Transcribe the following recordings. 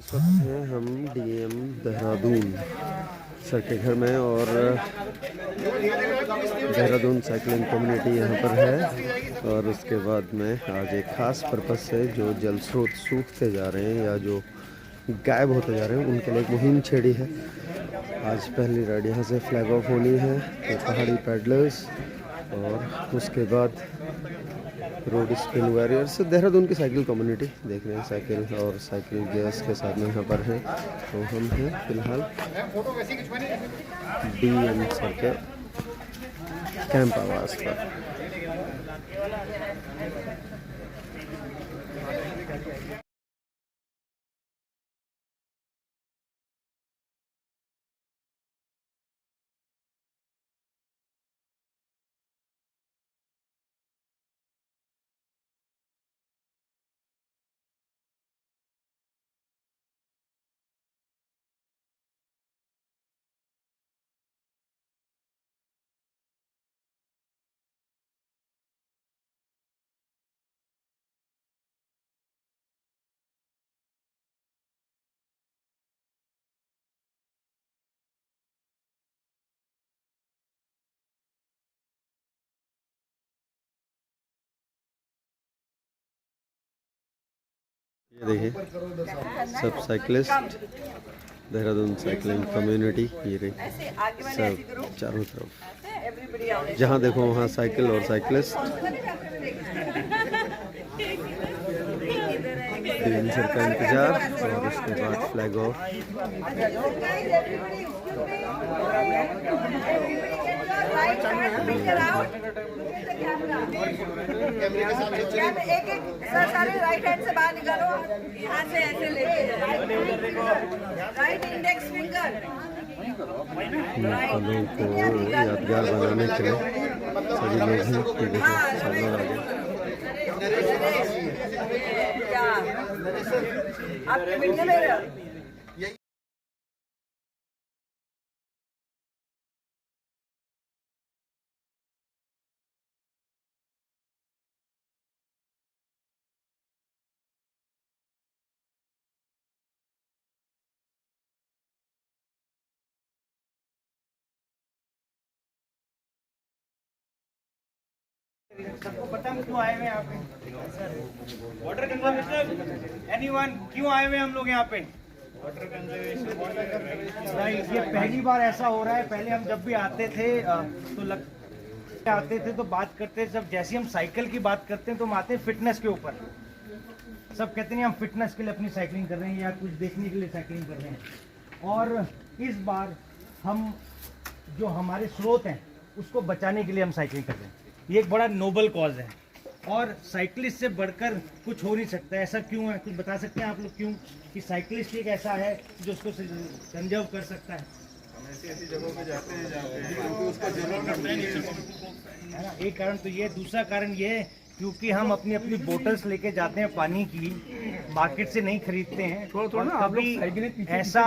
इस वक्त हैं हम डीएम देहरादून सर के घर में और देहरादून साइकिलिंग कम्युनिटी यहाँ पर है। और उसके बाद में आज एक ख़ास पर्पज़ से जो जल स्रोत सूखते जा रहे हैं या जो गायब होते जा रहे हैं उनके लिए एक मुहिम छेड़ी है। आज पहली राइड यहाँ से फ्लैग ऑफ होनी है तो पहाड़ी पैडलर्स और उसके बाद रोड स्पिन वॉरियर्स देहरादून की साइकिल कम्युनिटी देख रहे हैं। साइकिल और साइकिल गियर्स के साथ में यहाँ पर हैं। तो हम हैं फिलहाल डीएम सर के कैंप आवास पर। ये देखिए सब साइकिलिस्ट देहरादून साइकिलिंग कम्युनिटी ये रही सब चारों तरफ जहाँ देखो वहाँ साइकिल और साइकिलिस्ट। डीएम सर का इंतजार और उसके बाद फ्लैग ऑफ। सारे राइट हैंड से बाहर निकालो, यहाँ से ऐसे लेके राइट इंडेक्स फिंगर पलों को यादगार बनाने के लिए सभी लोग हैं। सब लोग आ गए। आपके वीडियो में सबको पता है क्यों आए हुए यहाँ पे? वाटर कंजर्वेशन एनीवन क्यों आए हुए हम लोग यहाँ पे? Water conservation right. ये पहली बार ऐसा हो रहा है। पहले हम जब भी आते थे तो बात करते जब जैसे हम साइकिल की बात करते हैं तो हम आते हैं फिटनेस के ऊपर। सब कहते हैं हम फिटनेस के लिए अपनी साइकिलिंग कर रहे हैं या कुछ देखने के लिए साइकिलिंग कर रहे हैं। और इस बार हम जो हमारे स्रोत हैं उसको बचाने के लिए हम साइकिलिंग कर रहे हैं। ये एक बड़ा नोबल कॉज है और साइकिलिस्ट से बढ़कर कुछ हो नहीं सकता। ऐसा क्यों है, कुछ बता सकते हैं आप लोग क्यों कि साइकिलिस्ट एक ऐसा है जो उसको कंजर्व कर सकता है? हम ऐसी जगहों पे जाते हैं जहाँ पे उसका जरूरत नहीं है ना। एक कारण तो ये, दूसरा कारण ये है क्योंकि हम अपनी अपनी बोतल्स लेके जाते हैं पानी की, मार्केट से नहीं खरीदते हैं। कभी ऐसा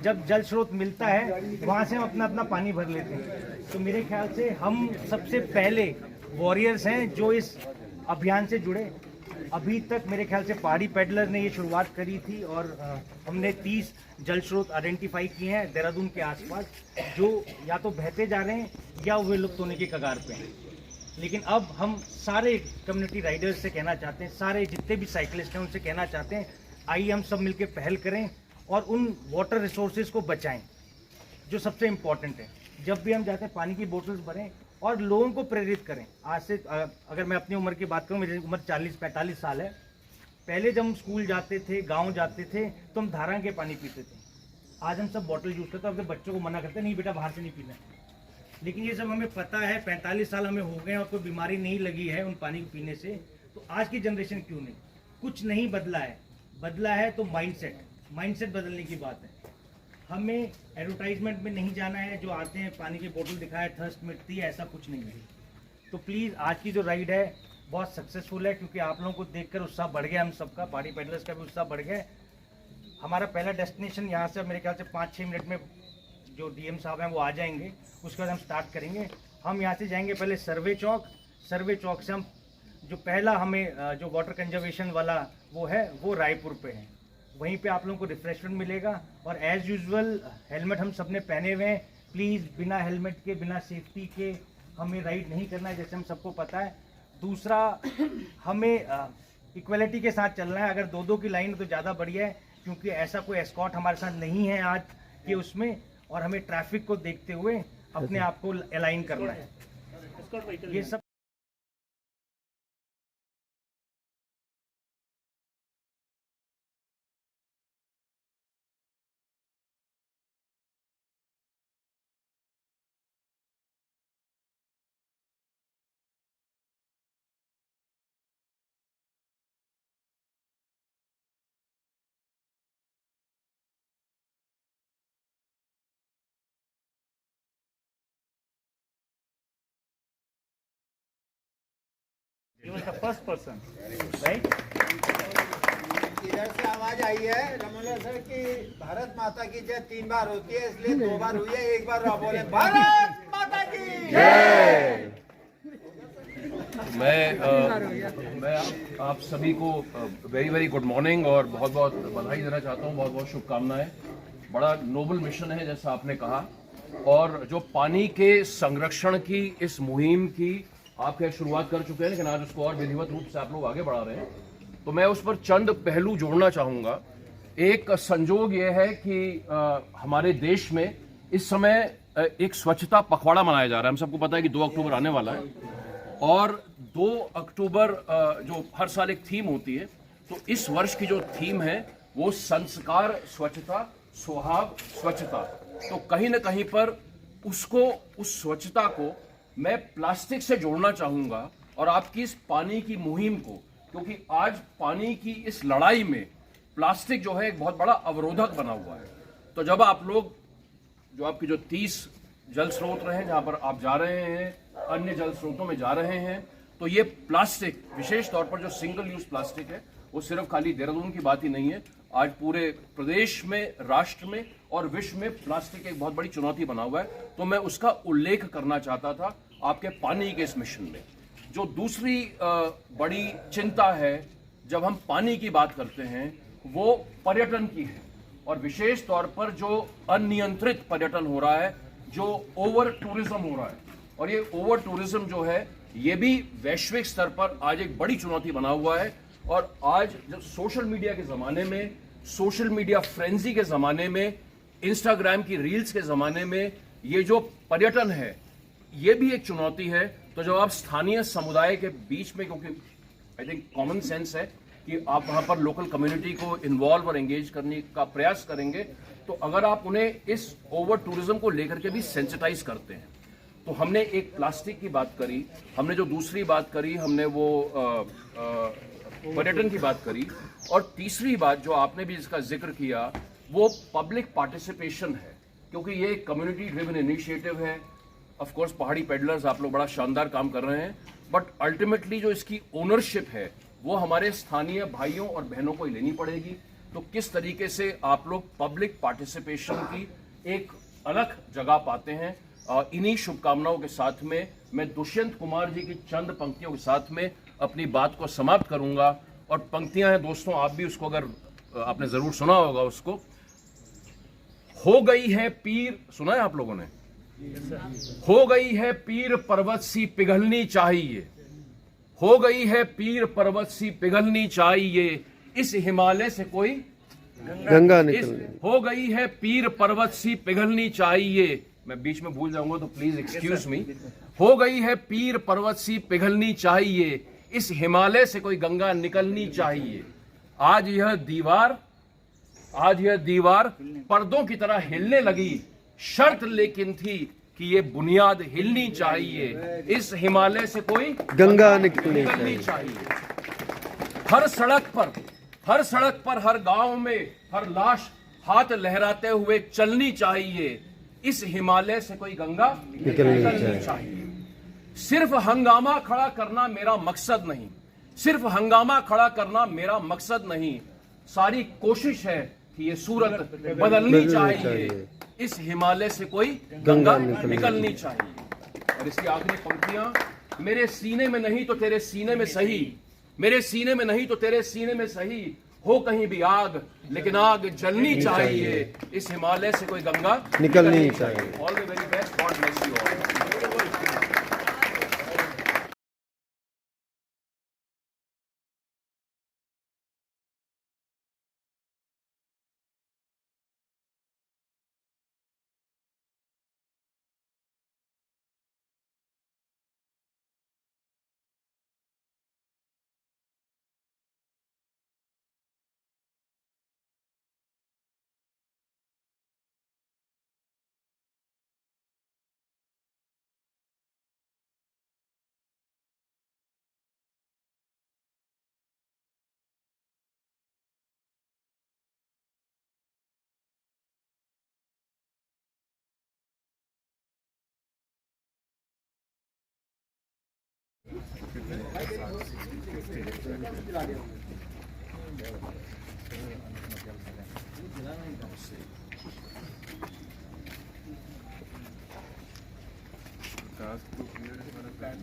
जब जल स्रोत मिलता है वहाँ से हम अपना अपना पानी भर लेते हैं। तो मेरे ख्याल से हम सबसे पहले वॉरियर्स हैं जो इस अभियान से जुड़े। अभी तक मेरे ख्याल से पहाड़ी पैडलर ने ये शुरुआत करी थी और हमने 30 जल स्रोत आइडेंटिफाई किए हैं देहरादून के आसपास जो या तो बहते जा रहे हैं या विलुप्त होने के कगार पे हैं। लेकिन अब हम सारे कम्युनिटी राइडर्स से कहना चाहते हैं, सारे जितने भी साइकिलिस्ट हैं उनसे कहना चाहते हैं, आइए हम सब मिलकर पहल करें और उन वाटर रिसोर्सेज को बचाएं जो सबसे इम्पोर्टेंट है। जब भी हम जाते हैं पानी की बोतल्स भरें और लोगों को प्रेरित करें। आज से अगर मैं अपनी उम्र की बात करूं, मेरी उम्र 40-45 साल है। पहले जब हम स्कूल जाते थे, गांव जाते थे तो हम धारा के पानी पीते थे। आज हम सब बॉटल यूज़ करते हैं। अपने बच्चों को मना करते हैं, नहीं बेटा बाहर से नहीं पीना। लेकिन ये सब हमें पता है, 45 साल हमें हो गए और कोई बीमारी नहीं लगी है उन पानी को पीने से। तो आज की जनरेशन क्यों नहीं? कुछ नहीं बदला है। बदला है तो माइंडसेट बदलने की बात है। हमें एडवर्टाइजमेंट में नहीं जाना है, जो आते हैं पानी की बोतल दिखाए थर्स्ट मिटती है, ऐसा कुछ नहीं है। तो प्लीज़ आज की जो राइड है बहुत सक्सेसफुल है क्योंकि आप लोगों को देखकर उत्साह बढ़ गया। हम सबका, पहाड़ी पैडलर्स का भी उत्साह बढ़ गया। हमारा पहला डेस्टिनेशन यहाँ से मेरे ख्याल से 5-6 मिनट में जो डीएम साहब हैं वो आ जाएंगे, उसके बाद हम स्टार्ट करेंगे। हम यहाँ से जाएंगे पहले सर्वे चौक से हम जो पहला हमें जो वाटर कंजर्वेशन वाला वो है वो रायपुर पे है, वहीं पे आप लोगों को रिफ्रेशमेंट मिलेगा। और एज यूजुअल हेलमेट हम सबने पहने हुए हैं। प्लीज़ बिना हेलमेट के, बिना सेफ्टी के हमें राइड नहीं करना है, जैसे हम सबको पता है। दूसरा, हमें इक्वलिटी के साथ चलना है। अगर दो दो की लाइन तो ज़्यादा बढ़िया है, क्योंकि ऐसा कोई एस्कॉर्ट हमारे साथ नहीं है आज के उसमें, और हमें ट्रैफिक को देखते हुए अपने आप को अलाइन करना है। ये सब He was the first person, right? इधर से आवाज आई है रमोला सर की भारत माता की जय 3 बार होती है, इसलिए 2 बार हुई है, 1 बार आप बोले भारत माता की जय। मैं आप सभी को वेरी वेरी गुड मॉर्निंग और बहुत बहुत बधाई देना चाहता हूँ, बहुत बहुत शुभकामनाएं। बड़ा नोबल मिशन है जैसा आपने कहा, और जो पानी के संरक्षण की इस मुहिम की आप क्या शुरुआत कर चुके हैं, लेकिन आज उसको और विधिवत रूप से आप लोग आगे बढ़ा रहे हैं। तो मैं उस पर चंद पहलू जोड़ना चाहूँगा। एक संजोग ये है कि हमारे देश में इस समय एक स्वच्छता पखवाड़ा मनाया जा रहा है। हम सबको पता है कि 2 अक्टूबर आने वाला है, और 2 अक्टूबर जो हर साल एक थीम होती है, तो इस वर्ष की जो थीम है वो संस्कार स्वच्छता, स्वभाव स्वच्छता। तो कहीं ना कहीं पर उसको, उस स्वच्छता को मैं प्लास्टिक से जोड़ना चाहूँगा, और आपकी इस पानी की मुहिम को, क्योंकि आज पानी की इस लड़ाई में प्लास्टिक जो है एक बहुत बड़ा अवरोधक बना हुआ है। तो जब आप लोग, जो आपकी जो 30 जल स्रोत रहे हैं जहाँ पर आप जा रहे हैं, अन्य जल स्रोतों में जा रहे हैं, तो ये प्लास्टिक, विशेष तौर पर जो सिंगल यूज प्लास्टिक है, वो सिर्फ खाली देहरादून की बात ही नहीं है। आज पूरे प्रदेश में, राष्ट्र में और विश्व में प्लास्टिक एक बहुत बड़ी चुनौती बना हुआ है। तो मैं उसका उल्लेख करना चाहता था आपके पानी के इस मिशन में। जो दूसरी बड़ी चिंता है जब हम पानी की बात करते हैं, वो पर्यटन की है, और विशेष तौर पर जो अनियंत्रित पर्यटन हो रहा है, जो ओवर टूरिज्म हो रहा है। और ये ओवर टूरिज्म जो है, ये भी वैश्विक स्तर पर आज एक बड़ी चुनौती बना हुआ है। और आज जब सोशल मीडिया के ज़माने में, सोशल मीडिया फ्रेंजी के ज़माने में, इंस्टाग्राम की रील्स के ज़माने में, ये जो पर्यटन है ये भी एक चुनौती है। तो जब आप स्थानीय समुदाय के बीच में, क्योंकि आई थिंक कॉमन सेंस है कि आप वहाँ पर लोकल कम्युनिटी को इन्वॉल्व और एंगेज करने का प्रयास करेंगे, तो अगर आप उन्हें इस ओवर टूरिज्म को लेकर के भी सेंसिटाइज करते हैं। तो हमने एक प्लास्टिक की बात करी, हमने जो दूसरी बात करी, हमने वो पर्यटन की बात करी, और तीसरी बात जो आपने भी इसका जिक्र किया वो पब्लिक पार्टिसिपेशन है, क्योंकि ये कम्युनिटी ड्रिवन इनिशिएटिव है। ऑफ कोर्स पहाड़ी पेडलर्स आप लोग बड़ा शानदार काम कर रहे हैं, बट अल्टीमेटली जो इसकी ओनरशिप है वो हमारे स्थानीय भाइयों और बहनों को ही लेनी पड़ेगी। तो किस तरीके से आप लोग पब्लिक पार्टिसिपेशन की एक अलग जगह पाते हैं, इन्हीं शुभकामनाओं के साथ में मैं दुष्यंत कुमार जी की चंद पंक्तियों के साथ में अपनी बात को समाप्त करूंगा। और पंक्तियां हैं दोस्तों, आप भी उसको, अगर आपने जरूर सुना होगा उसको। हो गई है पीर, सुना है आप लोगों ने? हो गई है पीर पर्वत सी पिघलनी चाहिए, हो गई है पीर पर्वत सी पिघलनी चाहिए, इस हिमालय से कोई गंगा निकलनी। हो गई है पीर पर्वत सी पिघलनी चाहिए, मैं बीच में भूल जाऊंगा तो प्लीज एक्सक्यूज मी। हो गई है पीर पर्वत सी पिघलनी चाहिए, इस हिमालय से कोई गंगा निकलनी चाहिए। आज यह दीवार पर्दों की तरह हिलने लगी, शर्त लेकिन थी कि ये बुनियाद हिलनी चाहिए, इस हिमालय से कोई गंगा निकलनी चाहिए। हर सड़क पर, हर गांव में, हर लाश हाथ लहराते हुए चलनी चाहिए, इस हिमालय से कोई गंगा निकलनी चाहिए। सिर्फ हंगामा खड़ा करना मेरा मकसद नहीं, सिर्फ हंगामा खड़ा करना मेरा मकसद नहीं, सारी कोशिश है कि ये सूरत बदलनी चाहिए, इस हिमालय से कोई गंगा निकलनी चाहिए। और इसकी आखिरी पंक्तियां, मेरे सीने में नहीं तो तेरे सीने में सही, मेरे सीने में नहीं तो तेरे सीने में सही, हो कहीं भी आग, लेकिन आग जलनी चाहिए, इस हिमालय से कोई गंगा निकलनी चाहिए। All the very best, God bless you all. Task तो क्लियर है हमारा प्लान।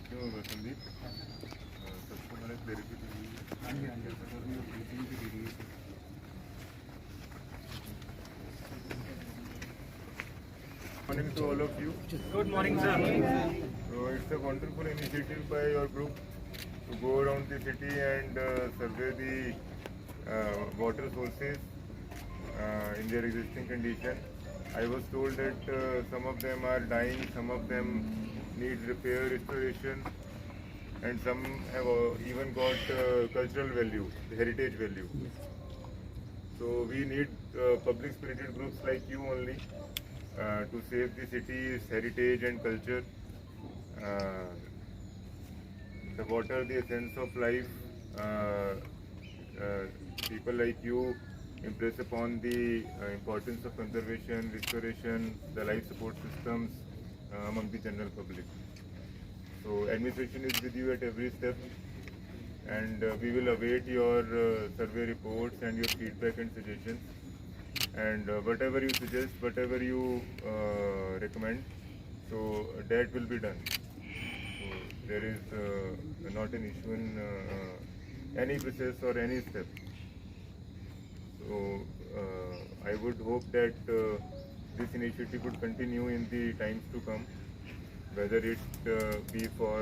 क्यों होगा संदीप? सबको मैंने क्लैरिटी दी है। Morning to all of you. Good morning, sir. So it's a wonderful initiative by your group to go around the city and survey the water sources in their existing condition. I was told that some of them are dying, some of them need repair, restoration, and some have even got cultural value, heritage value. So we need public spirited groups like you only to save the city's heritage and culture. The water, the essence of life. People like you impress upon the importance of conservation, restoration, the life support systems among the general public. So administration is with you at every step, and we will await your survey reports and your feedback and suggestions. And whatever you suggest, whatever you recommend, so that will be done. So there is not an issue in any process or any step. So I would hope that this initiative would continue in the times to come, whether it be for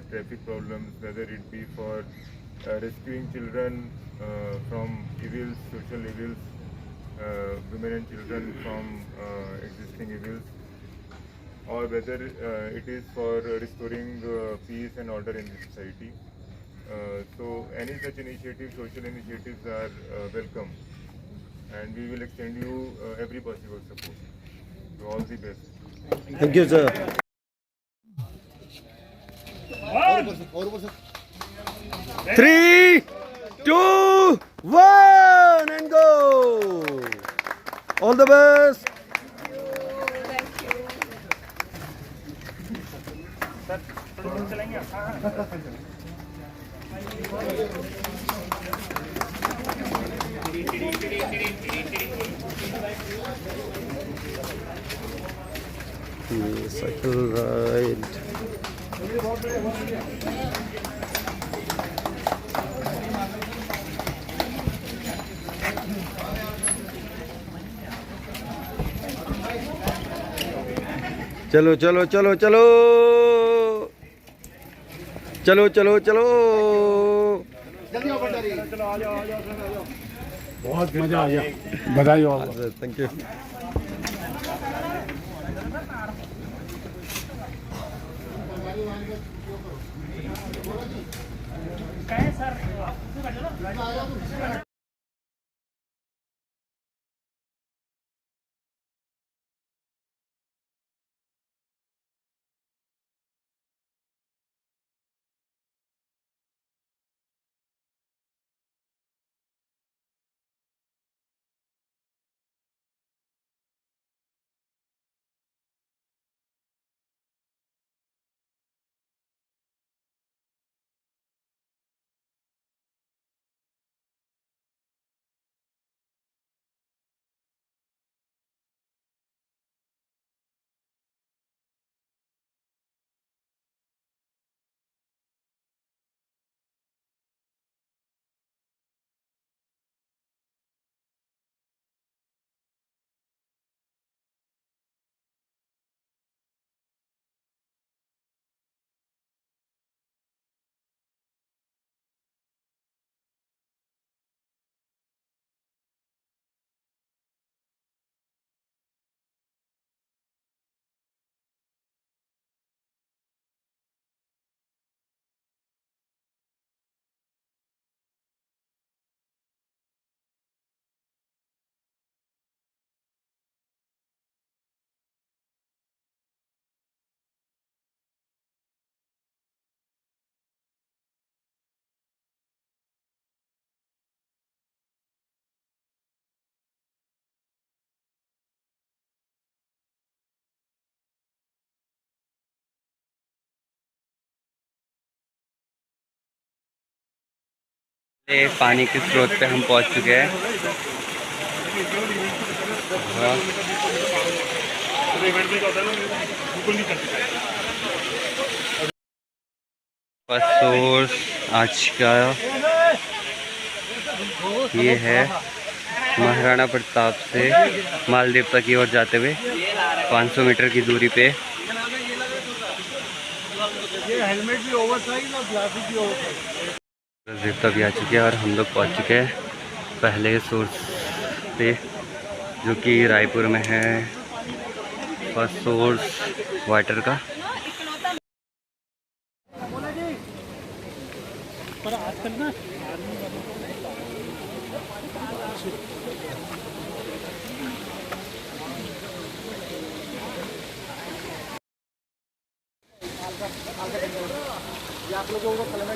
traffic problems, whether it be for rescuing children from evils, social evils, women and children from existing evils, or whether it is for restoring peace and order in the society. So any such initiatives, social initiatives are welcome, and we will extend you every possible support. So all the best. Thank you, sir. 3, 2, 1, and go. All the best. Cycle ride. चलो चलो चलो चलो चलो चलो चलो। बहुत मजा आ गया, बधाई हो। Thank you. ये पानी के स्रोत पे हम पहुंच चुके हैं। फर्स्ट सोर्स आज का ये है महाराणा प्रताप से मालदेवता की ओर जाते हुए 500 मीटर की दूरी पे। हेलमेट भी ओवरसाइज और ग्लासेस भी ओवरसाइज। देवता भी आ चुके हैं और हम लोग पहुंच चुके हैं पहले सोर्स पे जो कि रायपुर में है। फर्स्ट सोर्स वाटर का। पर आजकल ना आप लोगों को कलर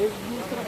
एक दूसरा